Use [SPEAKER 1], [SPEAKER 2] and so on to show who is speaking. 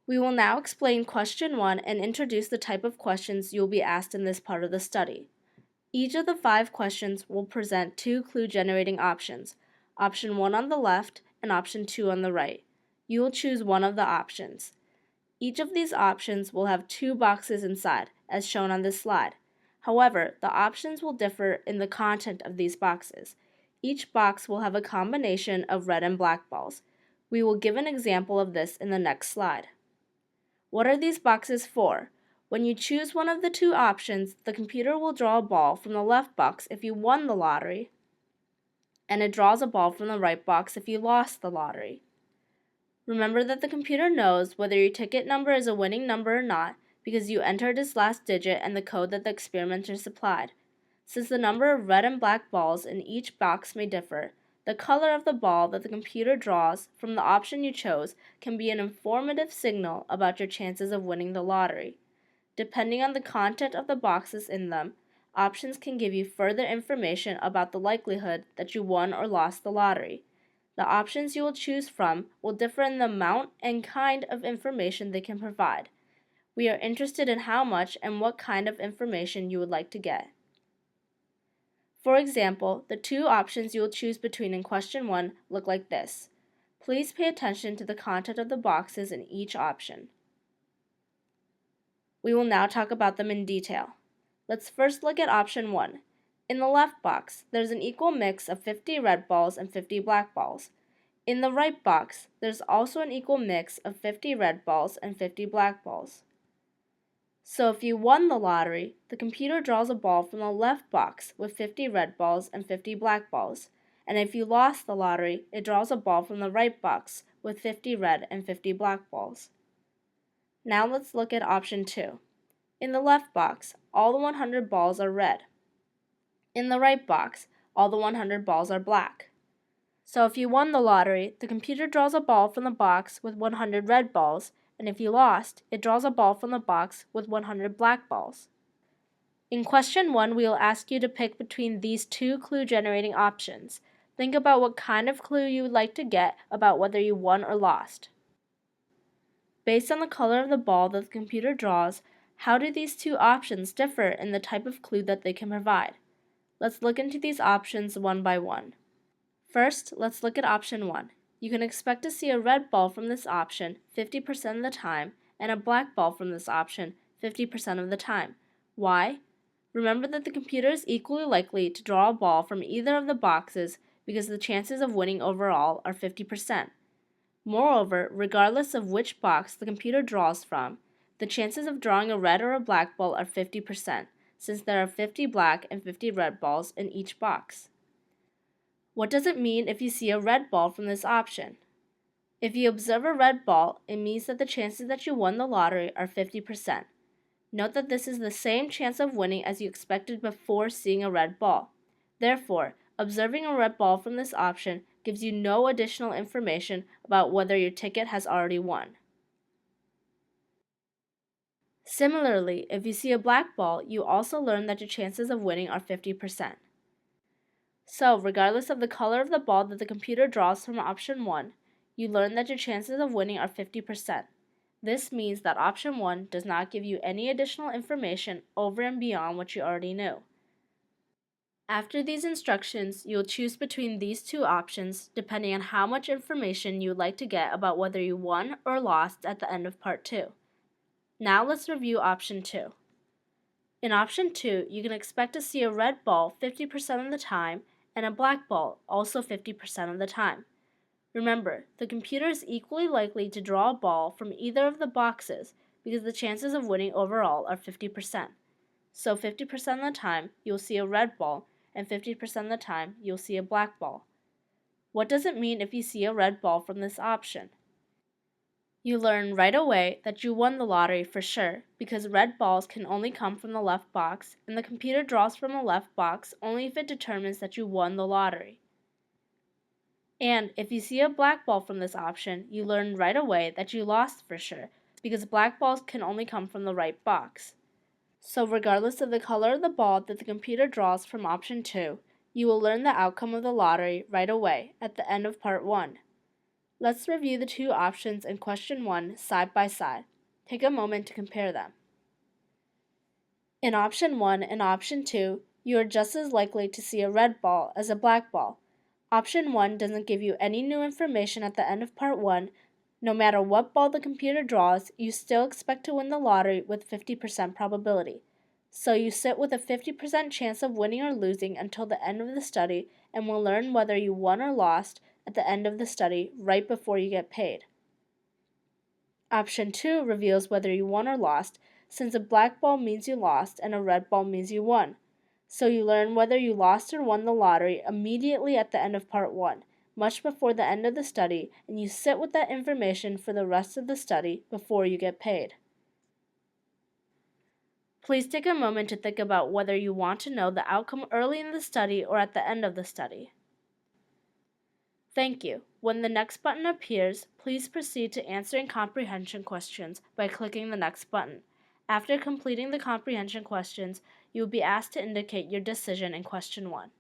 [SPEAKER 1] We will now explain question 1 and introduce the type of questions you will be asked in this part of the study. Each of the 5 questions will present 2 clue-generating options, option 1 on the left and option 2 on the right. You will choose one of the options. Each of these options will have 2 boxes inside, as shown on this slide. However, the options will differ in the content of these boxes. Each box will have a combination of red and black balls. We will give an example of this in the next slide. What are these boxes for? When you choose one of the 2 options, the computer will draw a ball from the left box if you won the lottery, and it draws a ball from the right box if you lost the lottery. Remember that the computer knows whether your ticket number is a winning number or not because you entered its last digit and the code that the experimenter supplied. Since the number of red and black balls in each box may differ, the color of the ball that the computer draws from the option you chose can be an informative signal about your chances of winning the lottery. Depending on the content of the boxes in them, options can give you further information about the likelihood that you won or lost the lottery. The options you will choose from will differ in the amount and kind of information they can provide. We are interested in how much and what kind of information you would like to get. For example, the 2 options you will choose between in question 1 look like this. Please pay attention to the content of the boxes in each option. We will now talk about them in detail. Let's first look at option 1. In the left box, there's an equal mix of 50 red balls and 50 black balls. In the right box, there's also an equal mix of 50 red balls and 50 black balls. So if you won the lottery, the computer draws a ball from the left box with 50 red balls and 50 black balls. And if you lost the lottery, it draws a ball from the right box with 50 red and 50 black balls. Now let's look at option 2. In the left box, all the 100 balls are red. In the right box, all the 100 balls are black. So if you won the lottery, the computer draws a ball from the box with 100 red balls, and if you lost, it draws a ball from the box with 100 black balls. In question 1, we will ask you to pick between these 2 clue-generating options. Think about what kind of clue you would like to get about whether you won or lost. Based on the color of the ball that the computer draws, how do these 2 options differ in the type of clue that they can provide? Let's look into these options one by one. First, let's look at option 1. You can expect to see a red ball from this option 50% of the time and a black ball from this option 50% of the time. Why? Remember that the computer is equally likely to draw a ball from either of the boxes because the chances of winning overall are 50%. Moreover, regardless of which box the computer draws from, the chances of drawing a red or a black ball are 50%, since there are 50 black and 50 red balls in each box. What does it mean if you see a red ball from this option? If you observe a red ball, it means that the chances that you won the lottery are 50%. Note that this is the same chance of winning as you expected before seeing a red ball. Therefore, observing a red ball from this option gives you no additional information about whether your ticket has already won. Similarly, if you see a black ball, you also learn that your chances of winning are 50%. So, regardless of the color of the ball that the computer draws from option 1, you learn that your chances of winning are 50%. This means that option 1 does not give you any additional information over and beyond what you already knew. After these instructions, you'll choose between these 2 options depending on how much information you would like to get about whether you won or lost at the end of part 2. Now let's review option 2. In option 2, you can expect to see a red ball 50% of the time and a black ball also 50% of the time. Remember, the computer is equally likely to draw a ball from either of the boxes because the chances of winning overall are 50%. So 50% of the time, you'll see a red ball, and 50% of the time, you'll see a black ball. What does it mean if you see a red ball from this option? You learn right away that you won the lottery for sure because red balls can only come from the left box, and the computer draws from the left box only if it determines that you won the lottery. And if you see a black ball from this option, you learn right away that you lost for sure because black balls can only come from the right box. So regardless of the color of the ball that the computer draws from option 2, you will learn the outcome of the lottery right away at the end of part 1. Let's review the two options in question 1 side by side. Take a moment to compare them. In option 1 and option 2, you are just as likely to see a red ball as a black ball. Option 1 doesn't give you any new information at the end of part 1. No matter what ball the computer draws, you still expect to win the lottery with 50% probability. So you sit with a 50% chance of winning or losing until the end of the study and will learn whether you won or lost at the end of the study right before you get paid. Option 2 reveals whether you won or lost, since a black ball means you lost and a red ball means you won. So you learn whether you lost or won the lottery immediately at the end of part 1, much before the end of the study, and you sit with that information for the rest of the study before you get paid. Please take a moment to think about whether you want to know the outcome early in the study or at the end of the study. Thank you. When the next button appears, please proceed to answering comprehension questions by clicking the next button. After completing the comprehension questions, you will be asked to indicate your decision in question 1.